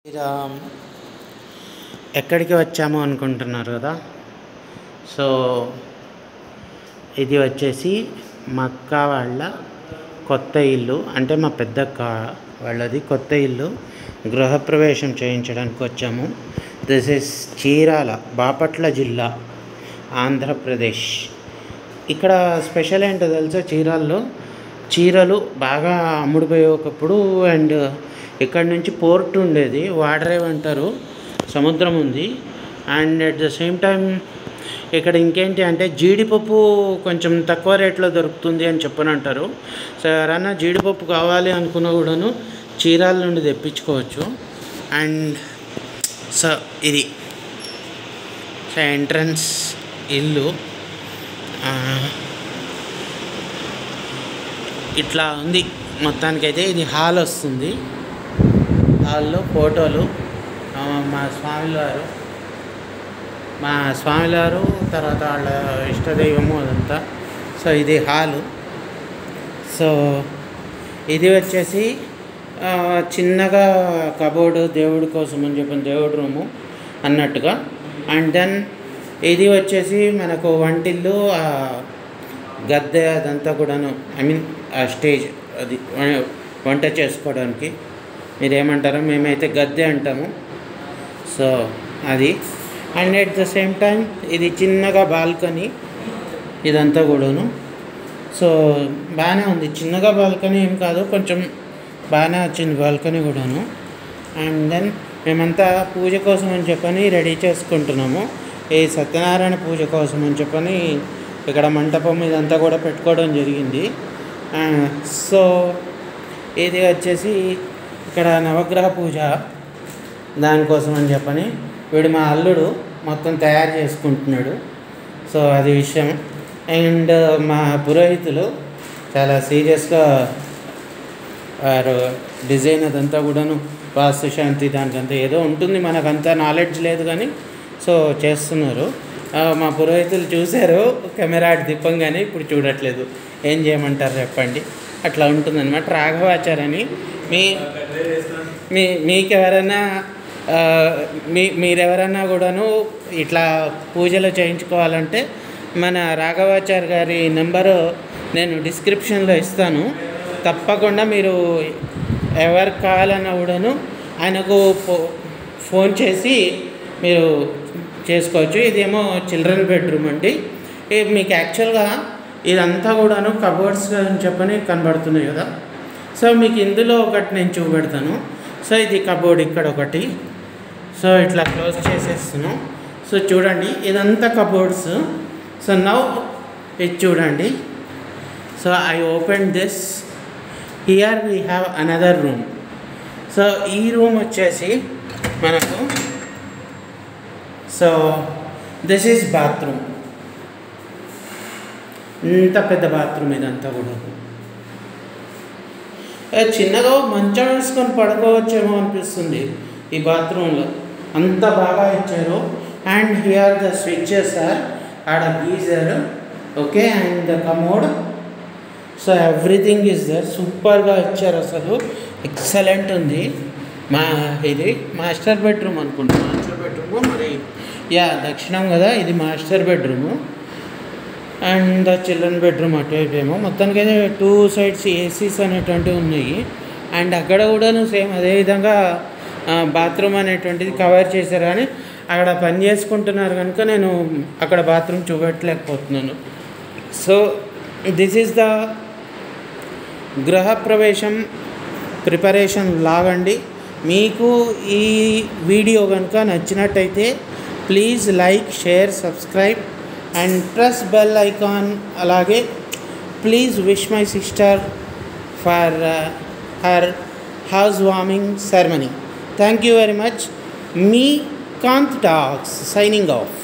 శ్రీరామ్ ఎక్కడికి వచ్చాము అనుకుంటున్నారు కదా. సో ఇది వచ్చేసి మా అక్క వాళ్ళ కొత్త ఇల్లు, అంటే మా పెద్దక్క వాళ్ళది కొత్త ఇల్లు గృహప్రవేశం చేయించడానికి వచ్చాము. దిస్ ఇస్ చీరాల, బాపట్ల జిల్లా, ఆంధ్రప్రదేశ్. ఇక్కడ స్పెషల్ ఏంటో తెలుసా, చీరాల్లో చీరలు బాగా అమ్ముడుపోయే ఒకప్పుడు. అండ్ ఇక్కడ నుంచి పోర్ట్ ఉండేది, వాడరేవ్ అంటారు, సముద్రం ఉంది. And at the same time ఇక్కడ ఇంకేంటి అంటే జీడిపప్పు కొంచెం తక్కువ రేట్లో దొరుకుతుంది అని చెప్పని అంటారు. సో ఎవరైనా జీడిపప్పు కావాలి అనుకున్నా కూడాను చీరాల నుండి తెప్పించుకోవచ్చు. అండ్ సో ఇది సో ఎంట్రన్స్ ఇల్లు ఇట్లా ఉంది. మొత్తానికైతే ఇది హాల్ వస్తుంది. హాల్లో ఫోటోలు, మా స్వామివారు తర్వాత వాళ్ళ ఇష్టదైవము అదంతా. సో ఇది హాలు. సో ఇది వచ్చేసి చిన్నగా కబోర్డు, దేవుడి కోసం అని చెప్పిన దేవుడి రూము అన్నట్టుగా. అండ్ దెన్ ఇది వచ్చేసి మనకు వంటిల్లు, గద్దె అదంతా కూడాను, ఐ మీన్ ఆ స్టేజ్, అది వంట చేసుకోవడానికి మీరేమంటారో, మేమైతే గద్దె అంటాము. సో అది. And at the same time ఇది చిన్నగా బాల్కనీ, ఇదంతా కూడాను. సో బాగానే ఉంది, చిన్నగా బాల్కనీ ఏం కాదు, కొంచెం బాగానే వచ్చింది బాల్కనీ కూడాను. అండ్ దెన్ మేమంతా పూజ కోసం అని చెప్పని రెడీ చేసుకుంటున్నాము. ఈ సత్యనారాయణ పూజ కోసం అని చెప్పని ఇక్కడ మంటపం ఇదంతా కూడా పెట్టుకోవడం జరిగింది. సో ఇది వచ్చేసి ఇక్కడ నవగ్రహ పూజ, దానికోసం అని చెప్పని వీడు మా అల్లుడు మొత్తం తయారు చేసుకుంటున్నాడు. సో అది విషయం. అండ్ మా పురోహితులు చాలా సీరియస్గా వారు డిజైన్ అదంతా కూడాను, వాస్తుశాంతి దానికంతా ఏదో ఉంటుంది, మనకంతా నాలెడ్జ్ లేదు కానీ సో చేస్తున్నారు. మా పురోహితులు చూశారు కెమెరా తిప్పంగానే, ఇప్పుడు చూడట్లేదు. ఏం చేయమంటారు చెప్పండి, అట్లా ఉంటుందన్నమాట. రాఘవాచార్యని మీకెవరైనా మీరెవరైనా కూడాను ఇట్లా పూజలు చేయించుకోవాలంటే మన రాఘవాచార్య గారి నెంబరు నేను డిస్క్రిప్షన్లో ఇస్తాను. తప్పకుండా మీరు ఎవరికి కావాలన్నా కూడాను ఆయనకు ఫోన్ చేసి మీరు చేసుకోవచ్చు. ఇదేమో చిల్డ్రన్ బెడ్రూమ్ అండి. మీకు యాక్చువల్గా ఇదంతా కూడాను కబోర్డ్స్ అని చెప్పని కనబడుతున్నాయి కదా. సో మీకు ఇందులో ఒకటి నేను చూపెడతాను. సో ఇది కబోర్డ్, ఇక్కడ ఒకటి. సో ఇట్లా క్లోజ్ చేసేస్తున్నాం. సో చూడండి, ఇదంతా కబోర్డ్స్. సో నౌ ఇది చూడండి. So I open this, here we have another room. So ఈ రూమ్ వచ్చేసి మనకు, సో దిస్ ఈజ్ బాత్రూమ్. ఇంత పెద్ద బాత్రూమ్ ఇదంతా కూడా. చిన్నగా మంచం వేసుకొని పడుకోవచ్చేమో అనిపిస్తుంది ఈ బాత్రూంలో, అంత బాగా ఇచ్చారు. And here the switches are, ఆడ geyser, okay, and the commode. So everything is there, సూపర్గా ఇచ్చారు, అసలు ఎక్సలెంట్ ఉంది. ఇది మాస్టర్ బెడ్రూమ్ అనుకుంటున్నాను, మాస్టర్ బెడ్రూము మరి దక్షిణం కదా, ఇది master bedroom. And the children bedroom అటువైపేమో. మొత్తానికి అయితే 2 సైడ్స్ ఏసీస్ అనేటువంటివి ఉన్నాయి. అండ్ అక్కడ కూడాను సేమ్ అదేవిధంగా బాత్రూమ్ అనేటువంటిది కవర్ చేశారు, కానీ అక్కడ పని చేసుకుంటున్నారు కనుక నేను అక్కడ బాత్రూమ్ చూపెట్టలేకపోతున్నాను. సో దిస్ ఈజ్ ద గృహప్రవేశం ప్రిపరేషన్ వ్లాగ్ అండి. మీకు ఈ వీడియో కనుక నచ్చినట్టయితే please like, share, subscribe and press bell icon. Alage please wish my sister for her housewarming ceremony. Thank you very much. Me Kant Talks signing off.